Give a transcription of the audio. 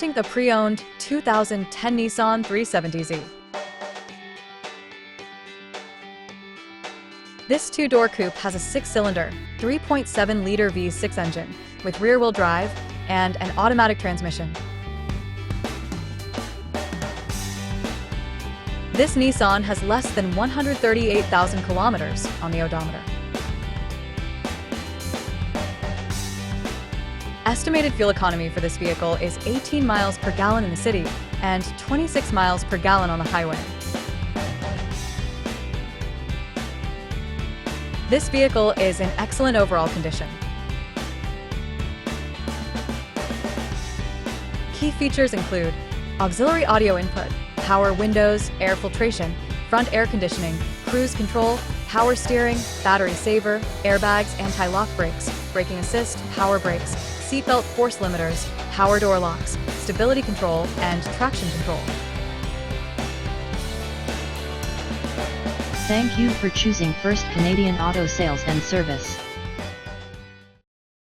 The pre-owned 2010 Nissan 370Z. This two-door coupe has a six-cylinder, 3.7-liter V6 engine with rear-wheel drive and an automatic transmission. This Nissan has less than 138,000 kilometers on the odometer. Estimated fuel economy for this vehicle is 18 miles per gallon in the city and 26 miles per gallon on the highway. This vehicle is in excellent overall condition. Key features include auxiliary audio input, power windows, air filtration, front air conditioning, cruise control, power steering, battery saver, airbags, anti-lock brakes, braking assist, power brakes, seatbelt force limiters, power door locks, stability control, and traction control. Thank you for choosing First Canadian Auto Sales and Service.